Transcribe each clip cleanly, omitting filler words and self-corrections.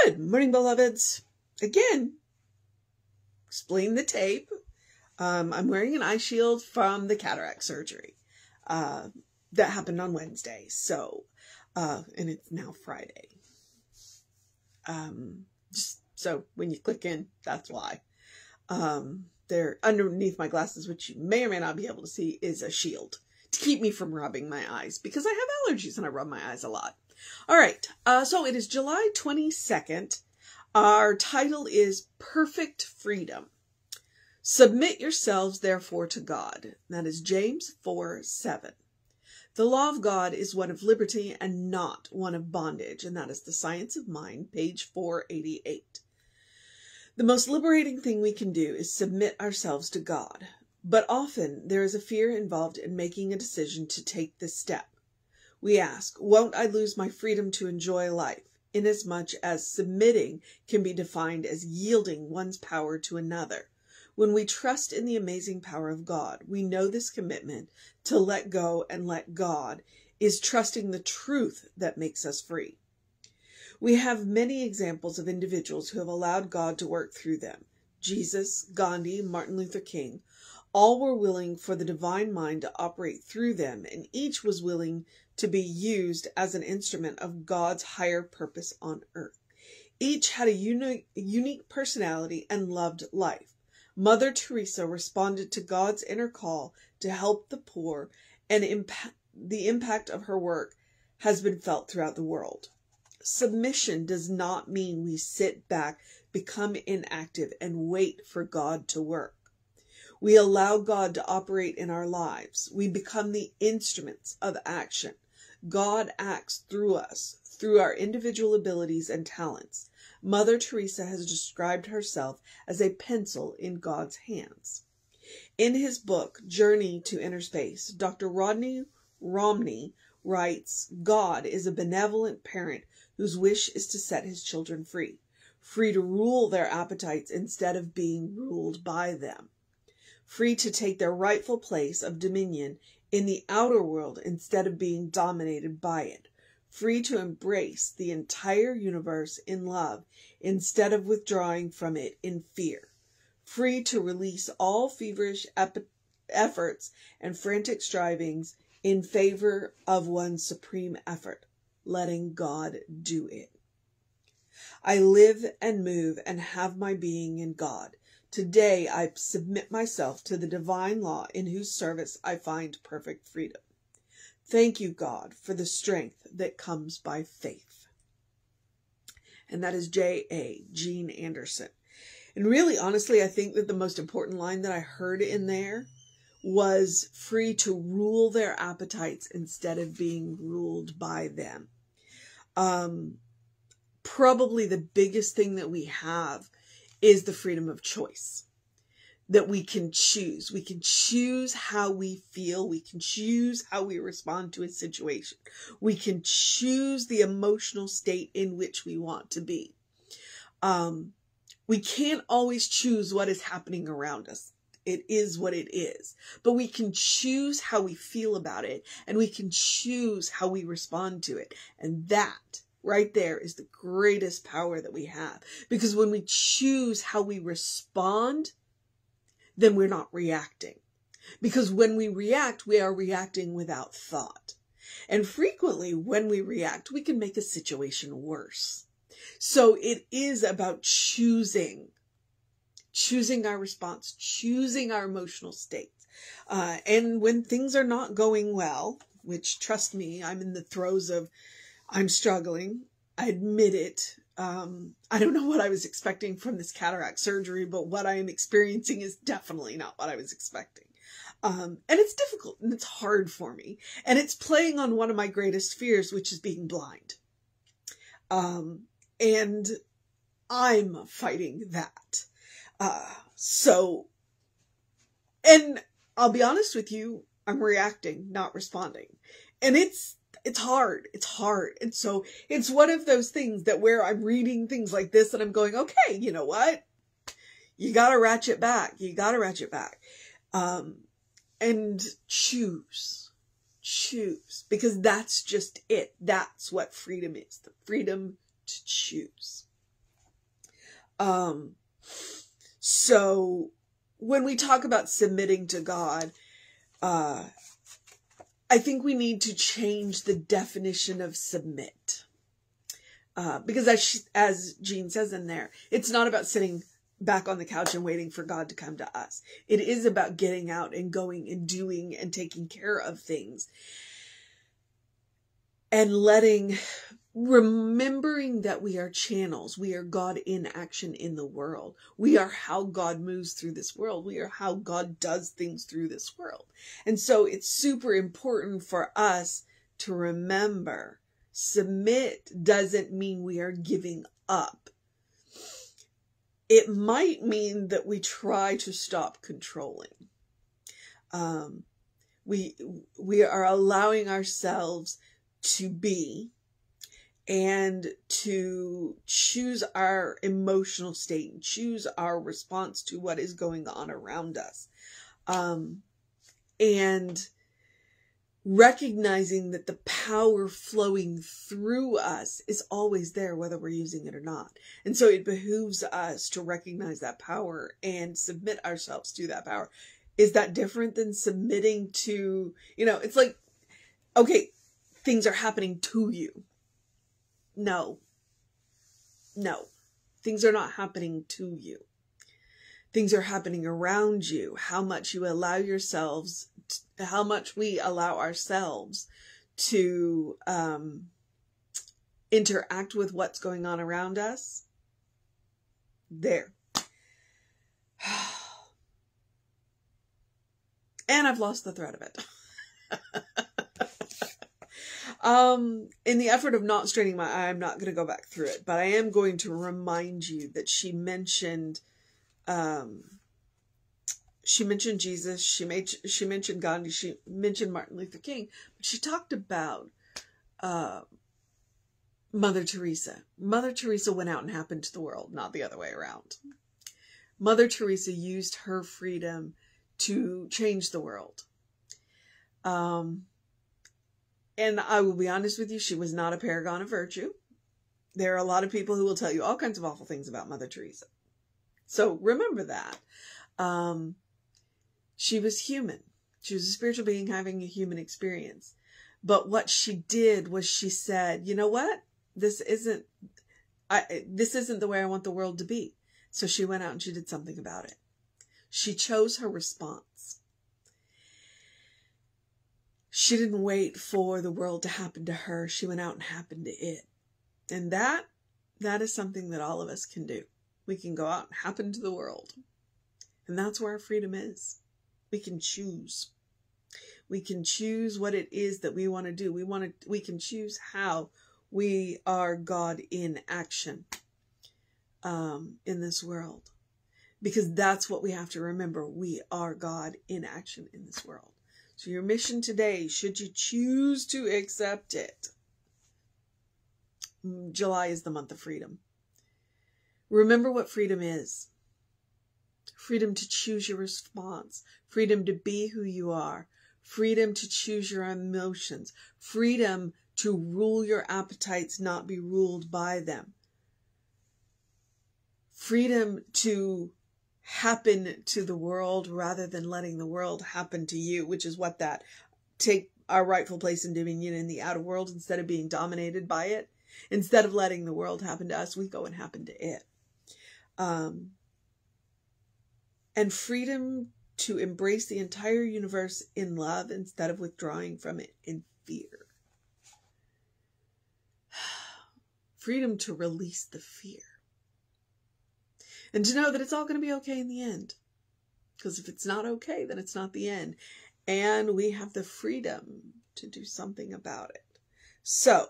Good morning, beloveds. Again, explain the tape. I'm wearing an eye shield from the cataract surgery that happened on Wednesday. So, and it's now Friday. Just so when you click in, that's why. There underneath my glasses, which you may or may not be able to see, is a shield to keep me from rubbing my eyes because I have allergies and I rub my eyes a lot. All right. So it is July 22nd. Our title is Perfect Freedom. Submit yourselves, therefore, to God. That is James 4:7. The law of God is one of liberty and not one of bondage. And that is The Science of Mind, page 488. The most liberating thing we can do is submit ourselves to God. But often there is a fear involved in making a decision to take this step. We ask, won't I lose my freedom to enjoy life? Inasmuch as submitting can be defined as yielding one's power to another. When we trust in the amazing power of God, we know this commitment to let go and let God is trusting the truth that makes us free. We have many examples of individuals who have allowed God to work through them. Jesus, Gandhi, Martin Luther King, all were willing for the divine mind to operate through them, and each was willing to be used as an instrument of God's higher purpose on earth. Each had a unique personality and loved life. Mother Teresa responded to God's inner call to help the poor, and the impact of her work has been felt throughout the world. Submission does not mean we sit back, become inactive, and wait for God to work. We allow God to operate in our lives. We become the instruments of action. God acts through us, through our individual abilities and talents. Mother Teresa has described herself as a pencil in God's hands. In his book, Journey to Inner Space, Dr. Rodney Romney writes, God is a benevolent parent whose wish is to set his children free, free to rule their appetites instead of being ruled by them, free to take their rightful place of dominion in the outer world instead of being dominated by it, free to embrace the entire universe in love instead of withdrawing from it in fear, free to release all feverish efforts and frantic strivings in favor of one's supreme effort, letting God do it. I live and move and have my being in God. Today I submit myself to the divine law in whose service I find perfect freedom. Thank you, God, for the strength that comes by faith. And that is J.A. Jean Anderson. And really, honestly, I think that the most important line that I heard in there was free to rule their appetites instead of being ruled by them. Probably the biggest thing that we have is the freedom of choice, that we can choose. We can choose how we feel. We can choose how we respond to a situation. We can choose the emotional state in which we want to be. We can't always choose what is happening around us. It is what it is. But we can choose how we feel about it, and we can choose how we respond to it. And that right there is the greatest power that we have. Because when we choose how we respond, then we're not reacting. Because when we react, we are reacting without thought. And frequently when we react, we can make a situation worse. So it is about choosing our response, choosing our emotional states. And when things are not going well, which trust me, I'm in the throes of, I'm struggling. I admit it. I don't know what I was expecting from this cataract surgery, but what I am experiencing is definitely not what I was expecting. And it's difficult and it's hard for me. And it's playing on one of my greatest fears, which is being blind. And I'm fighting that. And I'll be honest with you, I'm reacting, not responding. And it's hard. It's hard. And so it's one of those things that where I'm reading things like this and I'm going, okay, you know what? You got to ratchet back. You got to ratchet back. And choose, because that's just it. That's what freedom is. The freedom to choose. So when we talk about submitting to God, I think we need to change the definition of submit. Because as Jean says in there, it's not about sitting back on the couch and waiting for God to come to us. It is about getting out and going and doing and taking care of things. And remembering that we are channels. We are God in action in the world. We are how God moves through this world. We are how God does things through this world. And so it's super important for us to remember, submit doesn't mean we are giving up. It might mean that we try to stop controlling. We are allowing ourselves to be and to choose our emotional state and choose our response to what is going on around us. And recognizing that the power flowing through us is always there, whether we're using it or not. And so it behooves us to recognize that power and submit ourselves to that power. Is that different than submitting to, it's like, okay, things are happening to you. No. Things are not happening to you. Things are happening around you. How much we allow ourselves to interact with what's going on around us. There. And I've lost the thread of it. In the effort of not straining my eye, I'm not going to go back through it, but I am going to remind you that she mentioned Jesus, she mentioned Gandhi, she mentioned Martin Luther King, but she talked about Mother Teresa. Mother Teresa went out and happened to the world, not the other way around. Mother Teresa used her freedom to change the world. And I will be honest with you, she was not a paragon of virtue. There are a lot of people who will tell you all kinds of awful things about Mother Teresa. So remember that. She was human. She was a spiritual being having a human experience. But what she did was she said, you know what? This isn't the way I want the world to be. So she went out and she did something about it. She chose her response. She didn't wait for the world to happen to her. She went out and happened to it. And that is something that all of us can do. We can go out and happen to the world. And that's where our freedom is. We can choose. We can choose what it is that we want to do. We can choose how we are God in action in this world. Because that's what we have to remember. We are God in action in this world. So your mission today, should you choose to accept it, July is the month of freedom. Remember what freedom is. Freedom to choose your response. Freedom to be who you are. Freedom to choose your emotions. Freedom to rule your appetites, not be ruled by them. Freedom to happen to the world rather than letting the world happen to you, which is what take our rightful place in dominion in the outer world instead of being dominated by it. Instead of letting the world happen to us, we go and happen to it. And freedom to embrace the entire universe in love instead of withdrawing from it in fear. Freedom to release the fear. And to know that it's all going to be okay in the end. Because if it's not okay, then it's not the end. And we have the freedom to do something about it. So,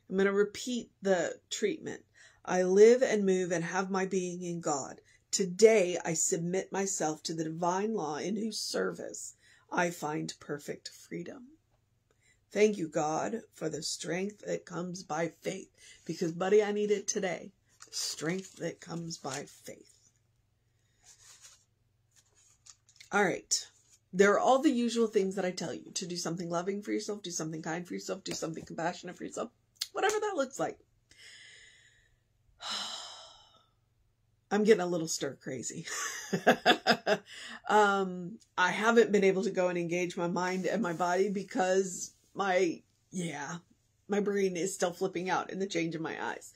I'm going to repeat the treatment. I live and move and have my being in God. Today, I submit myself to the divine law in whose service I find perfect freedom. Thank you, God, for the strength that comes by faith. Because, buddy, I need it today. Strength that comes by faith. All right. There are all the usual things that I tell you. To do something loving for yourself, do something kind for yourself, do something compassionate for yourself. Whatever that looks like. I'm getting a little stir crazy. I haven't been able to go and engage my mind and my body because my brain is still flipping out in the change in my eyes.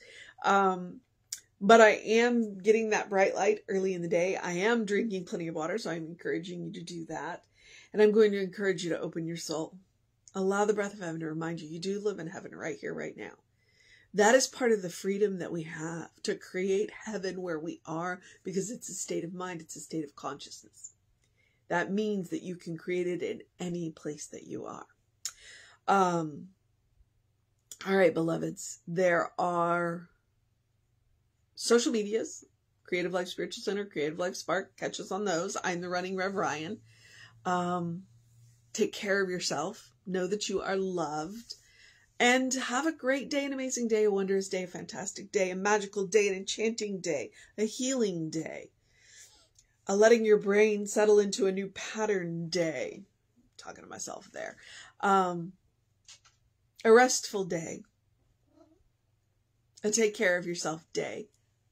But I am getting that bright light early in the day. I am drinking plenty of water, so I'm encouraging you to do that. And I'm going to encourage you to open your soul. Allow the breath of heaven to remind you, you do live in heaven right here, right now. That is part of the freedom that we have to create heaven where we are, because it's a state of mind. It's a state of consciousness. That means that you can create it in any place that you are. All right, beloveds, there are social medias, Creative Life Spiritual Center, Creative Life Spark. Catch us on those. I'm the running Rev Ryan. Take care of yourself. Know that you are loved. And have a great day, an amazing day, a wondrous day, a fantastic day, a magical day, an enchanting day, a healing day, a letting your brain settle into a new pattern day. I'm talking to myself there. A restful day. A take care of yourself day.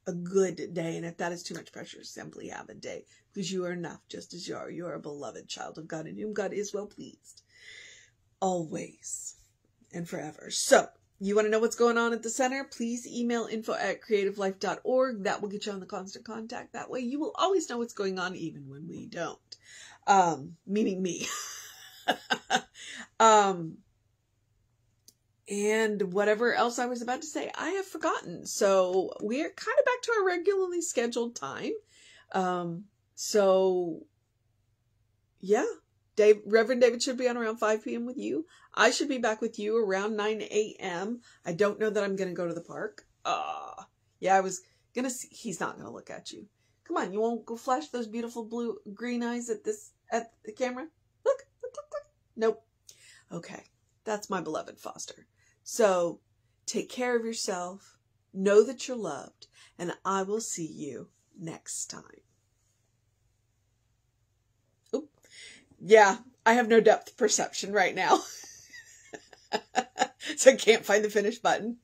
A good day. And if that is too much pressure, simply have a day, because you are enough just as you are. You are a beloved child of God in whom God is well pleased. Always and forever. So, you want to know what's going on at the center? Please email info@creativelife.org. That will get you on the constant contact. That way you will always know what's going on even when we don't. Meaning me. And whatever else I was about to say, I have forgotten. So we're kind of back to our regularly scheduled time. So yeah, Reverend David should be on around 5 p.m. with you. I should be back with you around 9 a.m. I don't know that I'm going to go to the park. Yeah, I was going to see. He's not going to look at you. Come on, you won't go flash those beautiful green eyes at the camera? Look. Nope. Okay. That's my beloved Foster. So take care of yourself. Know that you're loved. And I will see you next time. Oop. Yeah, I have no depth perception right now. So I can't find the finish button.